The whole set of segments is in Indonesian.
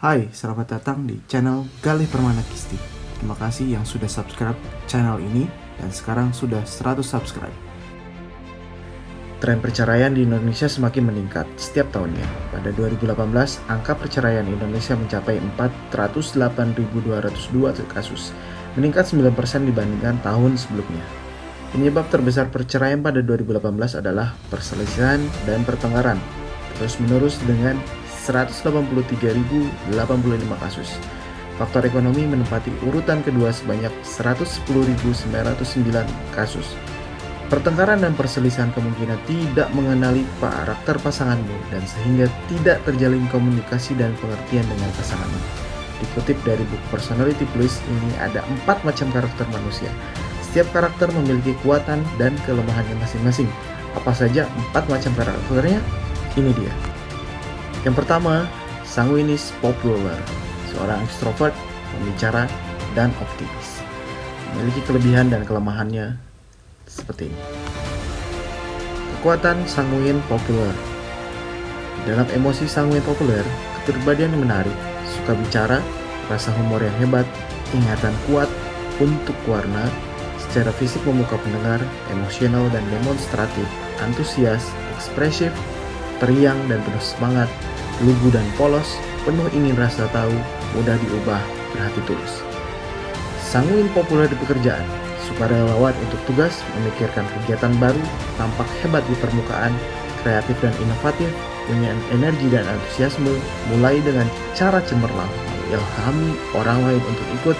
Hai, selamat datang di channel Galih Permana Kisti. Terima kasih yang sudah subscribe channel ini dan sekarang sudah 100 subscribe. Tren perceraian di Indonesia semakin meningkat setiap tahunnya. Pada 2018, angka perceraian Indonesia mencapai 408.202 kasus, meningkat 9% dibandingkan tahun sebelumnya. Penyebab terbesar perceraian pada 2018 adalah perselisihan dan pertengkaran, terus-menerus dengan 183.085 kasus. Faktor ekonomi menempati urutan kedua sebanyak 110.909 kasus. Pertengkaran dan perselisihan kemungkinan tidak mengenali karakter pasanganmu dan sehingga tidak terjalin komunikasi dan pengertian dengan pasanganmu. Dikutip dari buku Personality Plus, ini ada 4 macam karakter manusia. Setiap karakter memiliki kekuatan dan kelemahannya masing-masing. Apa saja 4 macam karakternya? Ini dia. Yang pertama, sanguinis popular, seorang ekstrovert, pembicara, dan optimis. Memiliki kelebihan dan kelemahannya seperti ini. Kekuatan sanguin populer. Dalam emosi sanguin populer, kepribadian yang menarik, suka bicara, rasa humor yang hebat, ingatan kuat untuk warna, secara fisik memukau pendengar, emosional dan demonstratif, antusias, ekspresif, periang dan penuh semangat, lugu dan polos, penuh ingin rasa tahu, mudah diubah, berhati tulus. Sanguin populer di pekerjaan, sukarelawan untuk tugas, memikirkan kegiatan baru, tampak hebat di permukaan, kreatif dan inovatif, punya energi dan antusiasme, mulai dengan cara cemerlang, mengilhami orang lain untuk ikut,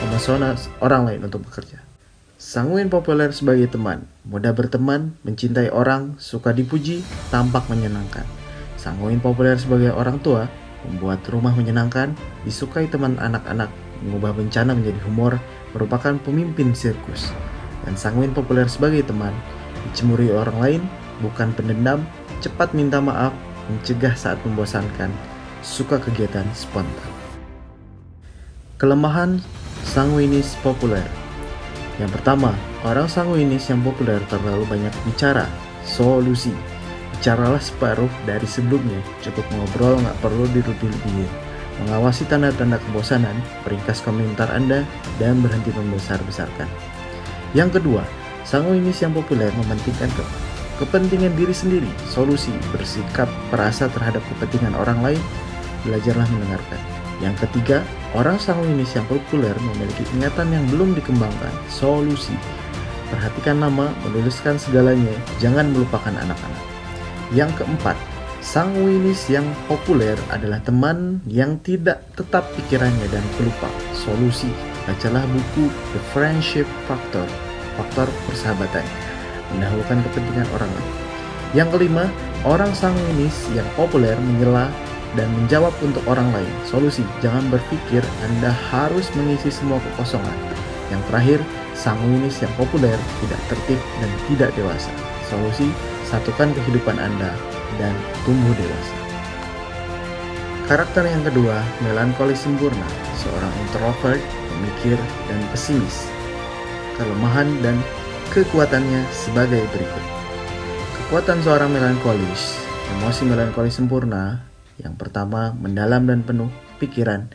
memesona orang lain untuk bekerja. Sanguin populer sebagai teman, mudah berteman, mencintai orang, suka dipuji, tampak menyenangkan. Sanguin populer sebagai orang tua, membuat rumah menyenangkan, disukai teman anak-anak, mengubah bencana menjadi humor, merupakan pemimpin sirkus. Dan sanguin populer sebagai teman, dicemuri orang lain, bukan pendendam, cepat minta maaf, mencegah saat membosankan, suka kegiatan spontan. Kelemahan sanguinis populer. Yang pertama, orang sanguinis yang populer terlalu banyak bicara. Solusi: bicaralah separuh dari sebelumnya, cukup ngobrol, nggak perlu dilebih-lebihin. Mengawasi tanda-tanda kebosanan, peringkas komentar Anda, dan berhenti membesar-besarkan. Yang kedua, sanguinis yang populer mementingkan kepentingan diri sendiri. Solusi: bersikap perasa terhadap kepentingan orang lain, belajarlah mendengarkan. Yang ketiga, orang sanguinis yang populer memiliki ingatan yang belum dikembangkan. Solusi: perhatikan nama, menuliskan segalanya, jangan melupakan anak-anak. Yang keempat, sanguinis yang populer adalah teman yang tidak tetap pikirannya dan pelupa. Solusi: bacalah buku The Friendship Factor, faktor persahabatan, mendahulukan kepentingan orang lain. Yang kelima, orang sanguinis yang populer menyela dan menjawab untuk orang lain. Solusi: jangan berpikir Anda harus mengisi semua kekosongan. Yang terakhir, sanguinis yang populer tidak tertib dan tidak dewasa. Solusi: satukan kehidupan Anda dan tumbuh dewasa. Karakter yang kedua, melankolis sempurna, seorang introvert, pemikir, dan pesimis. Kelemahan dan kekuatannya sebagai berikut. Kekuatan seorang melankolis, emosi melankolis sempurna. Yang pertama, mendalam dan penuh pikiran,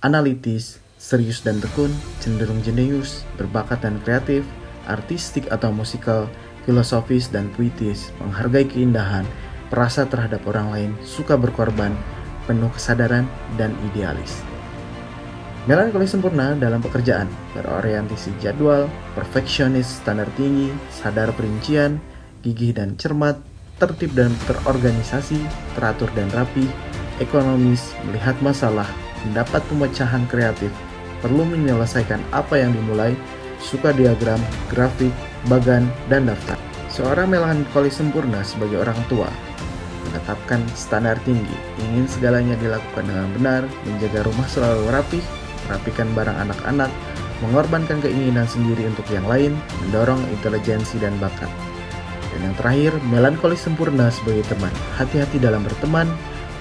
analitis, serius dan tekun, cenderung jenius, berbakat dan kreatif, artistik atau musikal, filosofis dan puitis, menghargai keindahan, perasa terhadap orang lain, suka berkorban, penuh kesadaran, dan idealis. Melankolis sempurna dalam pekerjaan, berorientasi jadwal, perfeksionis standar tinggi, sadar perincian, gigih dan cermat, tertib dan terorganisasi, teratur dan rapi, ekonomis, melihat masalah, mendapat pemecahan kreatif, perlu menyelesaikan apa yang dimulai, suka diagram, grafik, bagan, dan daftar. Seorang melankolis sempurna sebagai orang tua, menetapkan standar tinggi, ingin segalanya dilakukan dengan benar, menjaga rumah selalu rapi, merapikan barang anak-anak, mengorbankan keinginan sendiri untuk yang lain, mendorong intelijensi dan bakat. Dan yang terakhir, melankolis sempurna sebagai teman, hati-hati dalam berteman,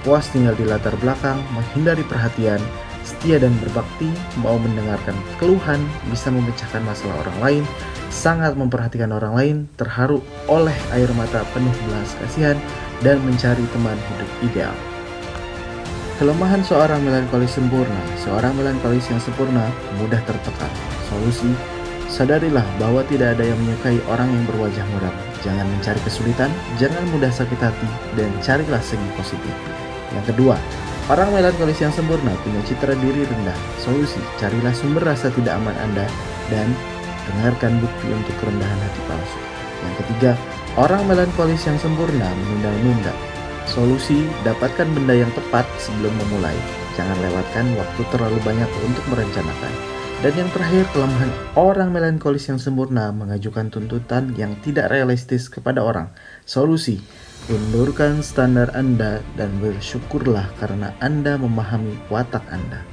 puas tinggal di latar belakang, menghindari perhatian, setia dan berbakti, mau mendengarkan keluhan, bisa memecahkan masalah orang lain, sangat memperhatikan orang lain, terharu oleh air mata penuh belas kasihan, dan mencari teman hidup ideal. Kelemahan seorang melankolis sempurna. Seorang melankolis yang sempurna mudah tertekan. Solusi: sadarilah bahwa tidak ada yang menyukai orang yang berwajah muram. Jangan mencari kesulitan, jangan mudah sakit hati, dan carilah segi positif. Yang kedua, orang melankolis yang sempurna punya citra diri rendah. Solusi: carilah sumber rasa tidak aman Anda dan dengarkan bukti untuk kerendahan hati palsu. Yang ketiga, orang melankolis yang sempurna menunda-nunda. Solusi: dapatkan benda yang tepat sebelum memulai. Jangan lewatkan waktu terlalu banyak untuk merencanakan. Dan yang terakhir, kelemahan orang melankolis yang sempurna mengajukan tuntutan yang tidak realistis kepada orang. Solusi: undurkan standar Anda dan bersyukurlah karena Anda memahami watak Anda.